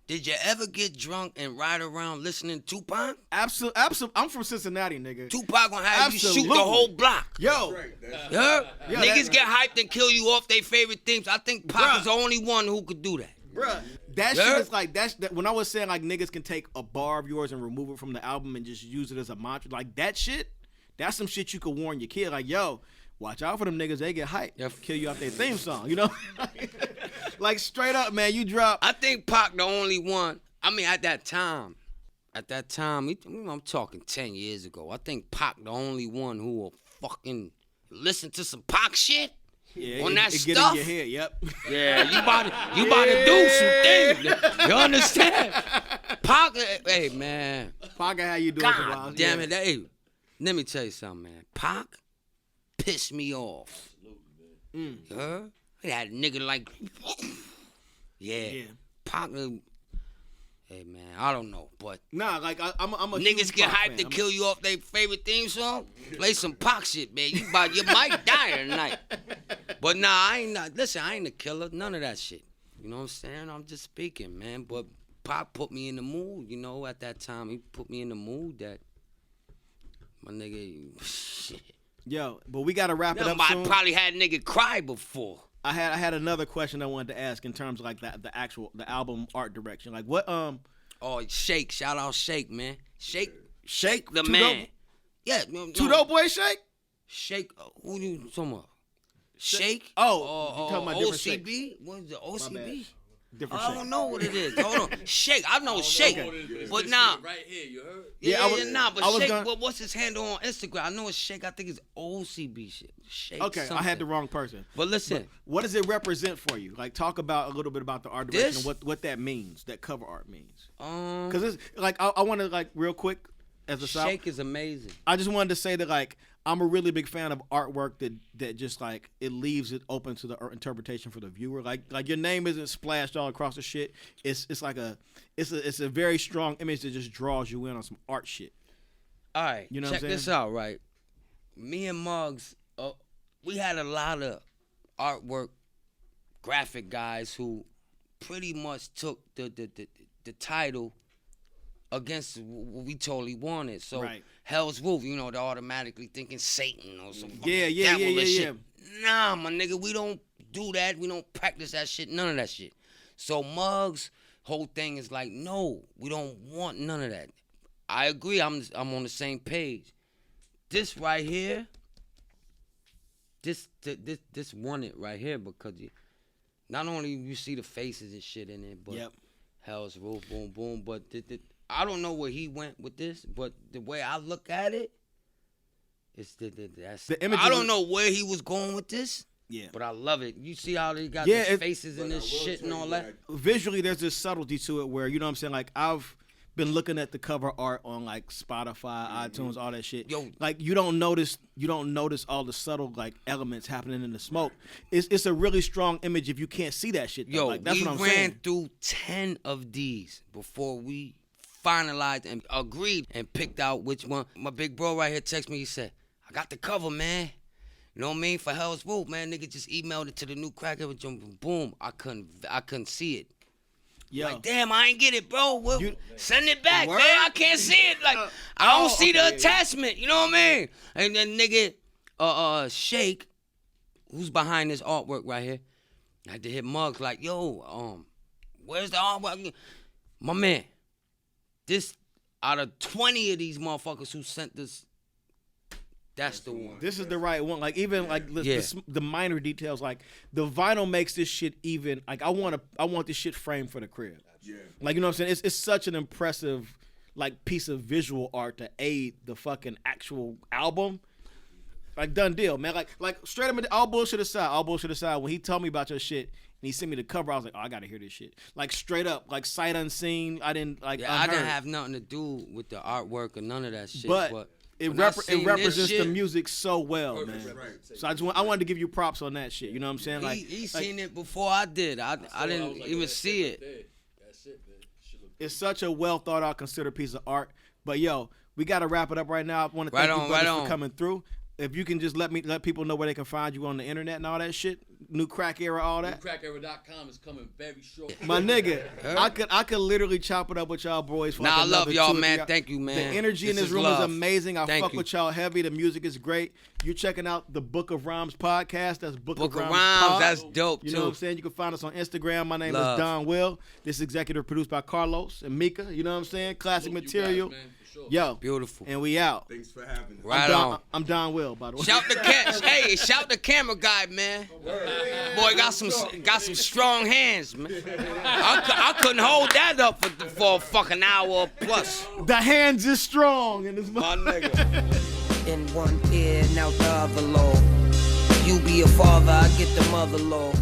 Did you ever get drunk and ride around listening to Tupac? Absolutely. I'm from Cincinnati, nigga. Tupac gonna have you shoot the whole block. Yo. Niggas get hyped and kill you off their favorite themes. I think Pac is the only one who could do that. Bruh, that shit is like that. When I was saying like niggas can take a bar of yours and remove it from the album and just use it as a mantra, like that shit, that's some shit you could warn your kid. Like, yo, watch out for them niggas. They get hyped, kill you off their theme song. You know, like straight up, man. You drop. I think Pac the only one. I mean, at that time, I'm talking 10 years ago. I think Pac the only one who will fucking listen to some Pac shit. Yeah, on that it stuff. Get in your head, yep. Yeah, you about to do some things. You understand? Pac, hey, man. Pac, how you doing? God damn it. Hey, let me tell you something, man. Pac pissed me off. You heard? That nigga like, yeah. Pac, hey, man, I don't know, but nah, like I'm a niggas get hyped to kill you off their favorite theme song. Play some Pac shit, man. You might die tonight. But nah, I ain't a killer. None of that shit. You know what I'm saying? I'm just speaking, man. But Pac put me in the mood. You know, at that time, he put me in the mood that my nigga. Shit. Yo, but we gotta wrap it up soon. I probably had a nigga cry before. I had another question I wanted to ask in terms of like the album art direction. Like what Oh, Shake, shout out Shake, man. Shake the Two man. Dope? Yeah, Two Dope Boy Shake? Shake, who you talking about? Shake? Oh, you talking about different OCB? Shake. What is the OCB? Different I Shake. don't know what it is. Hold on. Shake. I know Shake. But nah. Right here, you heard? But Shake, what's his handle on Instagram? I know it's Shake. I think it's OCB shit. Shake Okay, something. I had the wrong person. But listen. What does it represent for you? Like, talk about a little bit about the art direction and what that means, that cover art means. Because it's like, I want to, like, real quick, as a Shake is amazing. I just wanted to say that, like, I'm a really big fan of artwork that just, like, it leaves it open to the interpretation for the viewer. Like your name isn't splashed all across the shit. It's like it's a very strong image that just draws you in on some art shit. All right, you know check what I'm saying? this out, right? Me and Muggs, we had a lot of artwork, graphic guys who pretty much took the title against what we totally wanted. So right. Hell's Roof, you know, they're automatically thinking Satan or some yeah. shit. Nah, my nigga, we don't do that. We don't practice that shit, none of that shit. So Muggs' whole thing is like, no, we don't want none of that. I agree, I'm on the same page. This right here, this won it right here because not only you see the faces and shit in it, but Hell's Roof, boom, boom, but I don't know where he went with this, but the way I look at it, it's the image. I don't know where he was going with this. Yeah, but I love it. You see how they got the faces and this shit and all that. Visually, there's this subtlety to it where, you know what I'm saying. Like, I've been looking at the cover art on like Spotify, iTunes, all that shit. Yo, like you don't notice all the subtle like elements happening in the smoke. It's a really strong image if you can't see that shit. Though. Yo, like, that's we what I'm ran saying. through 10 of these before we finalized and agreed and picked out which one. My big bro right here texted me. He said, "I got the cover, man. You know what I mean? For Hell's Roof, man. Nigga just emailed it to the new cracker. Boom. I couldn't see it. Yo. Like, damn, I ain't get it, bro. Well, send it back, man. I can't see it. Like, I don't see the attachment. You know what I mean? And then nigga, Shake, who's behind this artwork right here, I had to hit Muggs like, yo, where's the artwork? My man, this out of 20 of these motherfuckers who sent this, that's the one. This is the right one. Like, even like the minor details, like the vinyl makes this shit even. Like, I want this shit framed for the crib. Yeah. Like, you know what I'm saying? It's such an impressive like piece of visual art to aid the fucking actual album. Like, done deal, man. Like straight up, all bullshit aside. When he told me about your shit and he sent me the cover, I was like, oh, I gotta hear this shit. Like, straight up, like sight unseen. I didn't like. Yeah, I didn't have nothing to do with the artwork or none of that shit. But it represents the music so well, man. Right. So I wanted to give you props on that shit. You know what I'm saying? Like, he seen it before I did. I didn't even see it. That's it, man. It's such a well thought out, considered piece of art. But yo, we got to wrap it up right now. I want to thank you brothers for coming through. If you can just let people know where they can find you on the internet and all that shit, New Crack Era, all that. NewCrackEra.com is coming very short. My nigga, I could literally chop it up with y'all boys. For I love y'all, man. Thank you, man. The energy in this room is amazing. I fuck with y'all heavy. The music is great. You checking out the Book of Rhymes podcast. That's Book of Rhymes. That's dope, too. You know what I'm saying? You can find us on Instagram. My name is DonWill. This is executive produced by Carlos and Mika. You know what I'm saying? Classic Material. Yo, beautiful, and we out. Thanks for having me. Right on. I'm DonWill, by the way. Shout the camera guy, man. Boy, got some strong hands, man. I couldn't hold that up for a fucking hour plus. The hands is strong in this my nigga. In one ear, now the other low. You be a father, I get the mother low.